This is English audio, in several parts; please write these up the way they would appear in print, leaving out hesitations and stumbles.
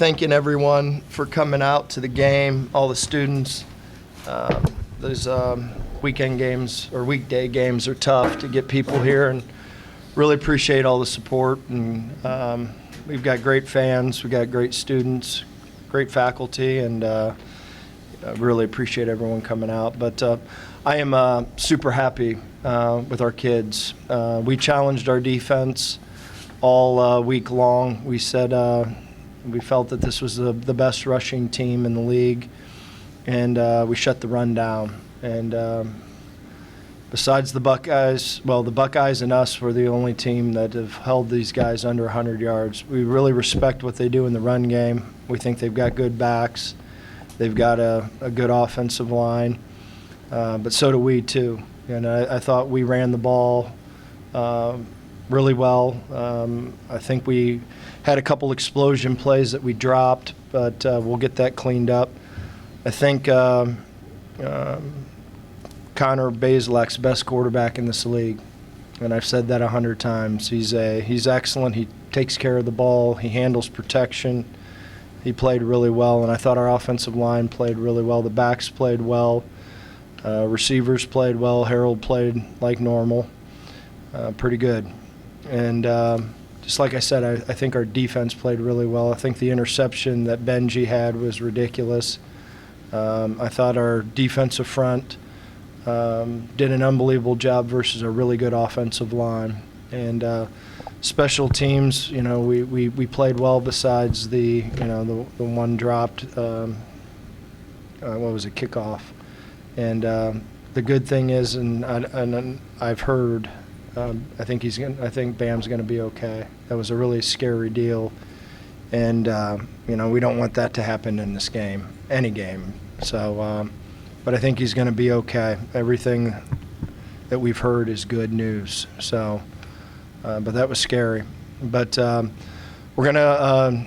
thanking everyone for coming out to the game, all the students. Those weekend games or weekday games are tough to get people here, and really appreciate all the support. And we've got great fans, we've got great students, great faculty, and I really appreciate everyone coming out. But I am super happy with our kids. We challenged our defense all week long. We said we felt that this was the best rushing team in the league, and we shut the run down. And besides the Buckeyes, well, the Buckeyes and us were the only team that have held these guys under 100 yards. We really respect what they do in the run game. We think they've got good backs. They've got a good offensive line, but so do we too. And I thought we ran the ball really well. I think we had a couple explosion plays that we dropped, but we'll get that cleaned up. I think Connor Bazelak's best quarterback in this league, and I've said that 100 times. He's excellent. He takes care of the ball. He handles protection. He played really well, and I thought our offensive line played really well. The backs played well. Receivers played well. Harold played like normal. Pretty good. And just like I said, I think our defense played really well. I think the interception that Benji had was ridiculous. I thought our defensive front did an unbelievable job versus a really good offensive line. And special teams, we played well besides the one dropped, what was it, kickoff. And the good thing is, and I've heard, I think Bam's going to be okay. That was a really scary deal, and we don't want that to happen in this game, any game. So, but I think he's going to be okay. Everything that we've heard is good news. So, but that was scary. But we're going to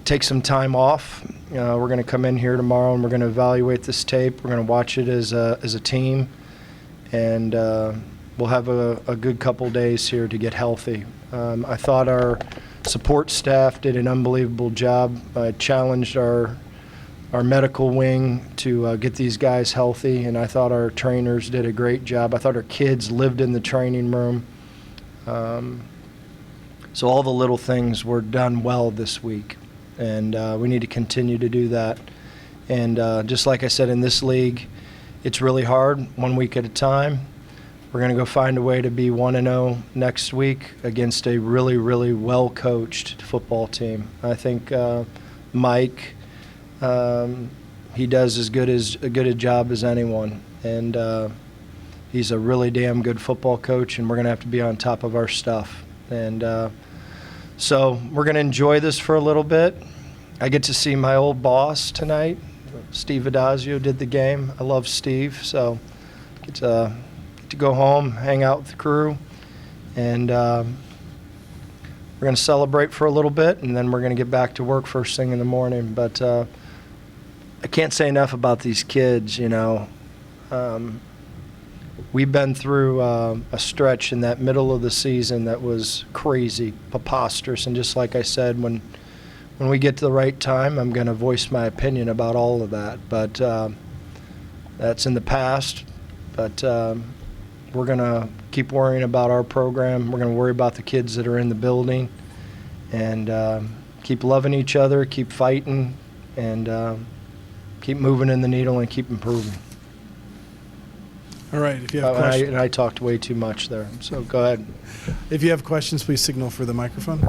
take some time off. We're going to come in here tomorrow and we're going to evaluate this tape. We're going to watch it as a team, and we'll have a good couple days here to get healthy. I thought our support staff did an unbelievable job. I challenged our medical wing to get these guys healthy, and I thought our trainers did a great job. I thought our kids lived in the training room. So all the little things were done well this week, and we need to continue to do that. And just like I said, in this league, it's really hard, 1 week at a time. We're going to go find a way to be 1-0 next week against a really, really well-coached football team. I think Mike, he does as good a job as anyone, and he's a really damn good football coach, and we're going to have to be on top of our stuff. And so we're going to enjoy this for a little bit. I get to see my old boss tonight. Steve Adazio did the game. I love Steve, so get to go home, hang out with the crew, and we're going to celebrate for a little bit, and then we're going to get back to work first thing in the morning. But I can't say enough about these kids. We've been through a stretch in that middle of the season that was crazy, preposterous, and just like I said, when we get to the right time, I'm going to voice my opinion about all of that. But that's in the past. But we're going to keep worrying about our program. We're going to worry about the kids that are in the building, and keep loving each other, keep fighting, and keep moving in the needle and keep improving. All right, if you have questions. I talked way too much there, so go ahead. If you have questions, please signal for the microphone.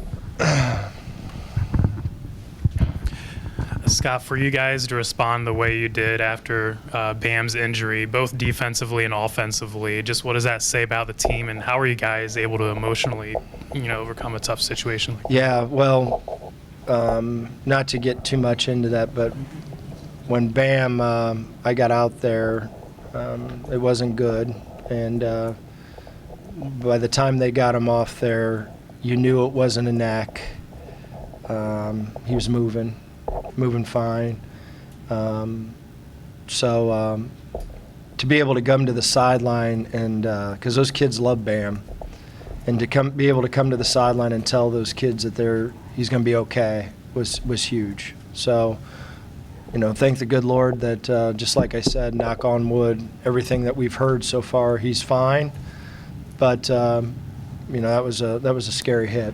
Scott, for you guys to respond the way you did after Bam's injury, both defensively and offensively, just what does that say about the team, and how are you guys able to emotionally, overcome a tough situation like that? Yeah, well, not to get too much into that, but when Bam, I got out there, it wasn't good, and by the time they got him off there, you knew it wasn't a neck. He was moving fine. So to be able to come to the sideline, and because those kids love Bam, and to be able to come to the sideline and tell those kids that he's going to be okay, was huge. So, thank the good Lord that, just like I said, knock on wood, everything that we've heard so far, he's fine. But, that was a scary hit.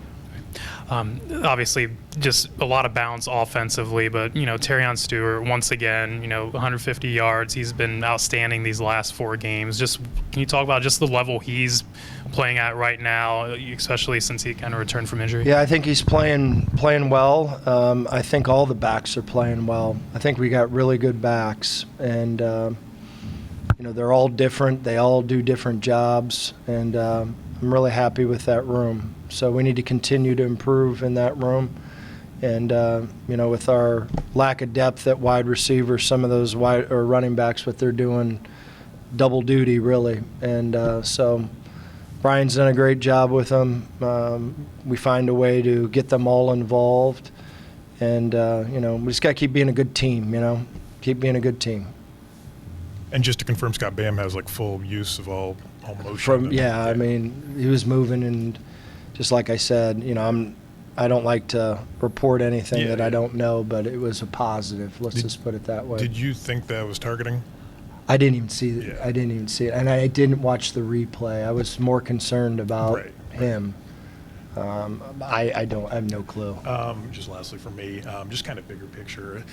Obviously, just a lot of bounce offensively, but Terrion Stewart once again, 150 yards. He's been outstanding these last 4 games. Just can you talk about just the level he's playing at right now, especially since he kind of returned from injury? Yeah, I think he's playing well. I think all the backs are playing well. I think we got really good backs, and they're all different. They all do different jobs, and I'm really happy with that room. So we need to continue to improve in that room. And, with our lack of depth at wide receiver, some of those running backs, what they're doing double duty, really. And so Brian's done a great job with them. We find a way to get them all involved. And, we just got to keep being a good team, keep being a good team. And just to confirm, Scott, Bam has full use of all motion. I mean, he was moving, and just like I said, I don't like to report anything that I don't know, but it was a positive. Let's just put it that way. Did you think that was targeting? I didn't even see it. I didn't even see it, and I didn't watch the replay. I was more concerned about him. I have no clue. Just lastly for me, just kind of bigger picture.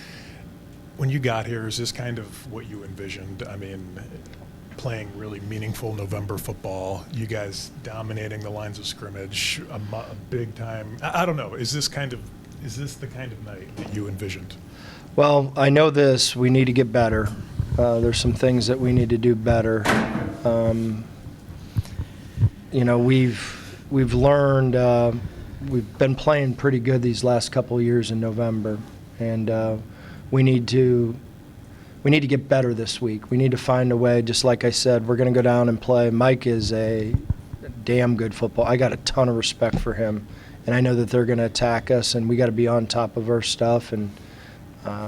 When you got here, is this kind of what you envisioned? I mean, playing really meaningful November football, you guys dominating the lines of scrimmage, a big time. I don't know. Is this the kind of night that you envisioned? Well, I know this. We need to get better. There's some things that we need to do better. We've learned. We've been playing pretty good these last couple of years in November, and we need to get better this week. We need to find a way. Just like I said, we're going to go down and play. Mike is a damn good football. I got a ton of respect for him, and I know that they're going to attack us, and we got to be on top of our stuff. And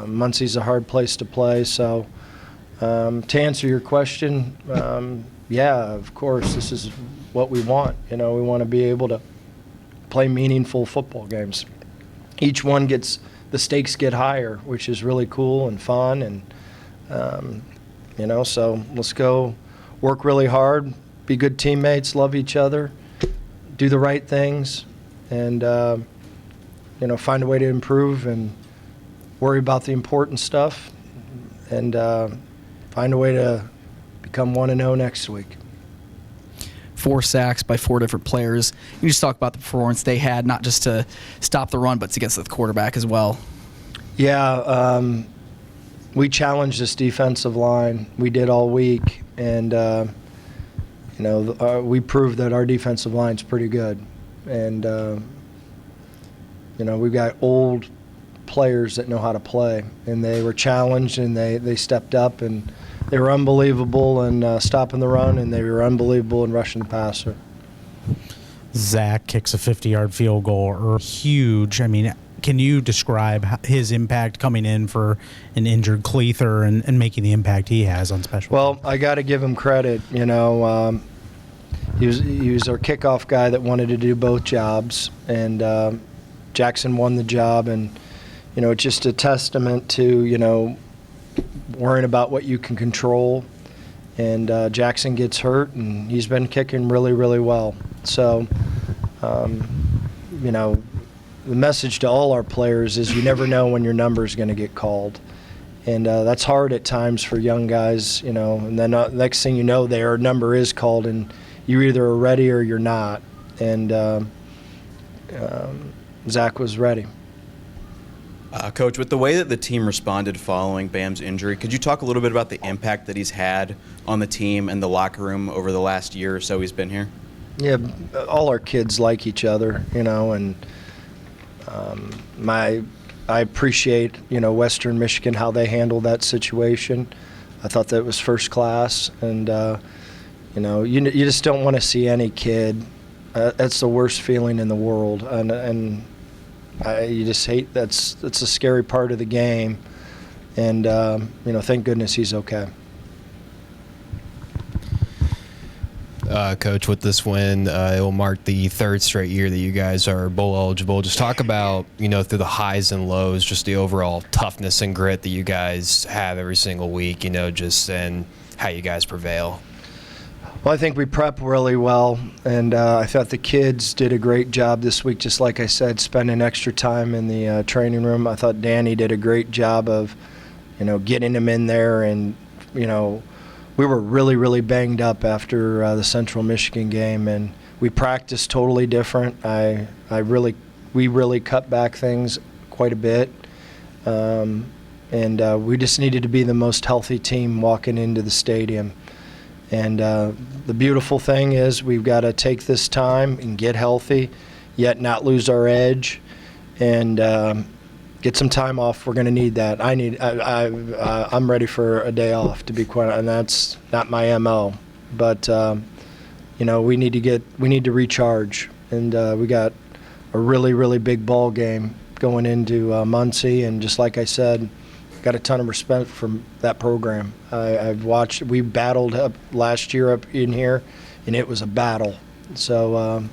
Muncie's a hard place to play. So to answer your question, yeah, of course, this is what we want. We want to be able to play meaningful football games. Each one the stakes get higher, which is really cool and fun. And so let's go work really hard, be good teammates, love each other, do the right things, and, find a way to improve and worry about the important stuff, and find a way to become 1-0 next week. 4 sacks by 4 different players. You just talk about the performance they had, not just to stop the run, but to get to the quarterback as well. Yeah, we challenged this defensive line. We did all week, and we proved that our defensive line's pretty good. And we've got old players that know how to play, and they were challenged, and they stepped up, and they were unbelievable in stopping the run, and they were unbelievable in rushing the passer. Zach kicks a 50-yard field goal, huge. I mean, can you describe his impact coming in for an injured Cleather and making the impact he has on special? Well, I got to give him credit. He was our kickoff guy that wanted to do both jobs, and Jackson won the job. And it's just a testament to worrying about what you can control. And Jackson gets hurt, and he's been kicking really, really well. So, the message to all our players is you never know when your number is going to get called. And that's hard at times for young guys, and then next thing you know, their number is called, and you either are ready or you're not. And Zach was ready. Coach, with the way that the team responded following Bam's injury, could you talk a little bit about the impact that he's had on the team and the locker room over the last year or so he's been here? Yeah, all our kids like each other, and I appreciate, Western Michigan, how they handled that situation. I thought that was first class, and you just don't want to see any kid. That's the worst feeling in the world, and you just hate. That's a scary part of the game, and thank goodness he's okay. Coach, with this win. It will mark the third straight year that you guys are bowl eligible. Just talk about, through the highs and lows, just the overall toughness and grit that you guys have every single week, and how you guys prevail. Well, I think we prep really well, and I thought the kids did a great job this week, just like I said, spending extra time in the training room. I thought Danny did a great job of, getting them in there, and, we were really, really banged up after the Central Michigan game, and we practiced totally different. We really cut back things quite a bit, and we just needed to be the most healthy team walking into the stadium. And the beautiful thing is we've got to take this time and get healthy, yet not lose our edge, and get some time off. We're going to need that. I'm ready for a day off, to be quite honest, and that's not my MO. But we need to recharge, and we got a really, really big ball game going into Muncie, and just like I said, got a ton of respect for that program. I've watched. We battled up last year up in here, and it was a battle. So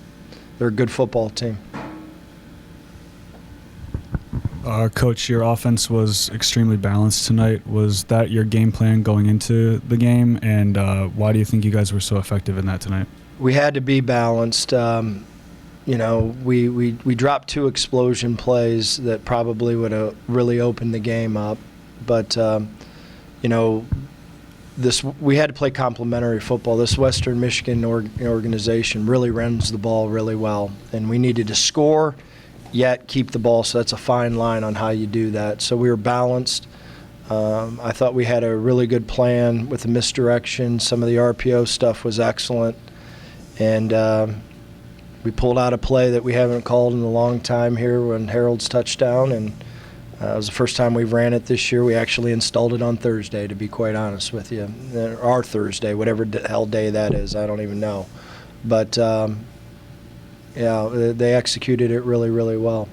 they're a good football team. Coach, your offense was extremely balanced tonight. Was that your game plan going into the game, and why do you think you guys were so effective in that tonight? We had to be balanced. We dropped 2 explosion plays that probably would have really opened the game up. But, we had to play complementary football. This Western Michigan organization really runs the ball really well, and we needed to score, yet keep the ball. So that's a fine line on how you do that. So we were balanced. I thought we had a really good plan with the misdirection. Some of the RPO stuff was excellent, and we pulled out a play that we haven't called in a long time here when Harold's touchdown, and it was the first time we ran it this year. We actually installed it on Thursday, to be quite honest with you. Our Thursday, whatever the hell day that is, I don't even know. But, they executed it really, really well.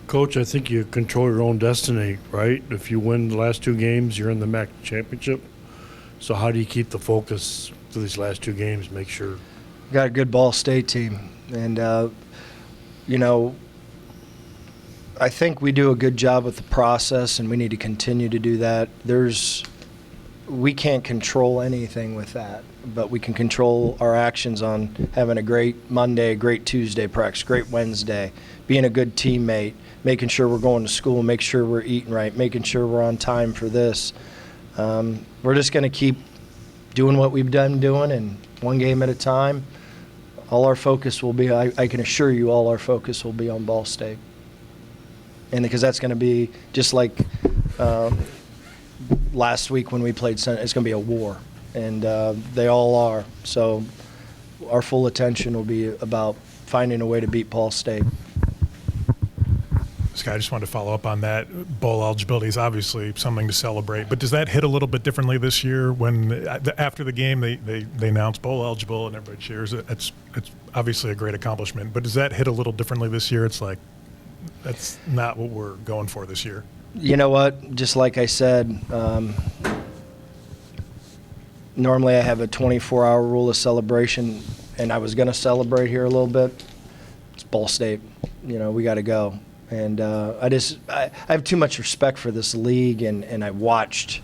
Coach, I think you control your own destiny, right? If you win the last 2 games, you're in the MAC championship. So how do you keep the focus for these last 2 games, make sure? Got a good Ball State team, and, I think we do a good job with the process, and we need to continue to do that. We can't control anything with that, but we can control our actions on having a great Monday, great Tuesday practice, great Wednesday, being a good teammate, making sure we're going to school, make sure we're eating right, making sure we're on time for this. We're just going to keep doing what we've done doing, and one game at a time. All our focus will be, I can assure you, all our focus will be on Ball State. And because that's going to be just like last week when we played Senate, it's going to be a war, and they all are. So our full attention will be about finding a way to beat Ball State. Scott, I just wanted to follow up on that. Bowl eligibility is obviously something to celebrate, but does that hit a little bit differently this year when after the game they announce bowl eligible and everybody cheers? It's obviously a great accomplishment, but does that hit a little differently this year? It's like, that's not what we're going for this year. You know what? Just like I said, normally I have a 24-hour rule of celebration, and I was going to celebrate here a little bit. It's Ball State. We got to go. And I have too much respect for this league, and I watched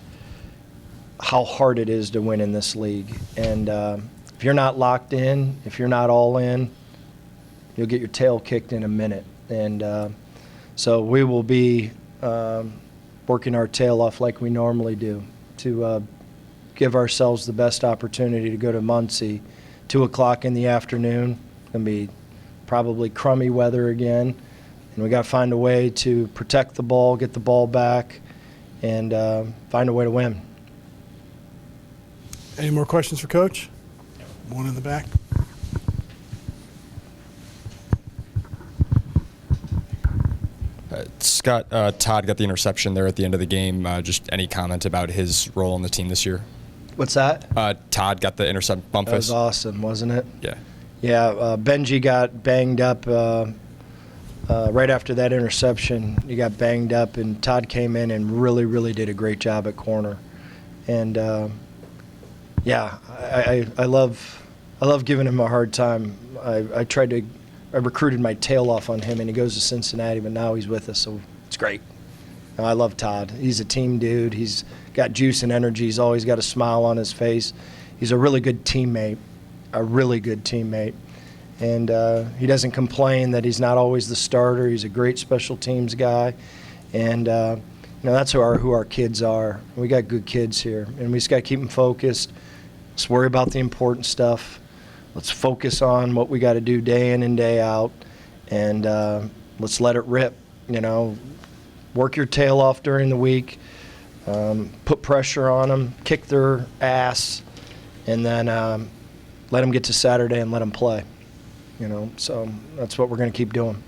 how hard it is to win in this league. And if you're not locked in, if you're not all in, you'll get your tail kicked in a minute. And so we will be working our tail off like we normally do to give ourselves the best opportunity to go to Muncie. 2 o'clock in the afternoon. Going to be probably crummy weather again. And we got to find a way to protect the ball, get the ball back, and find a way to win. Any more questions for Coach? One in the back. Scott, Todd got the interception there at the end of the game. Just any comment about his role on the team this year? What's that? Todd got the interception. Bumpus. That was awesome, wasn't it? Yeah. Yeah, Benji got banged up right after that interception. He got banged up, and Todd came in and really, really did a great job at corner. And Yeah, I love giving him a hard time. I recruited my tail off on him, and he goes to Cincinnati, but now he's with us, so it's great. I love Todd. He's a team dude. He's got juice and energy. He's always got a smile on his face. He's a really good teammate, And he doesn't complain that he's not always the starter. He's a great special teams guy. And, that's who our kids are. We got good kids here, and we just got to keep them focused. Let's worry about the important stuff. Let's focus on what we got to do day in and day out, and let's let it rip, Work your tail off during the week, put pressure on them, kick their ass, and then let them get to Saturday and let them play. So that's what we're going to keep doing.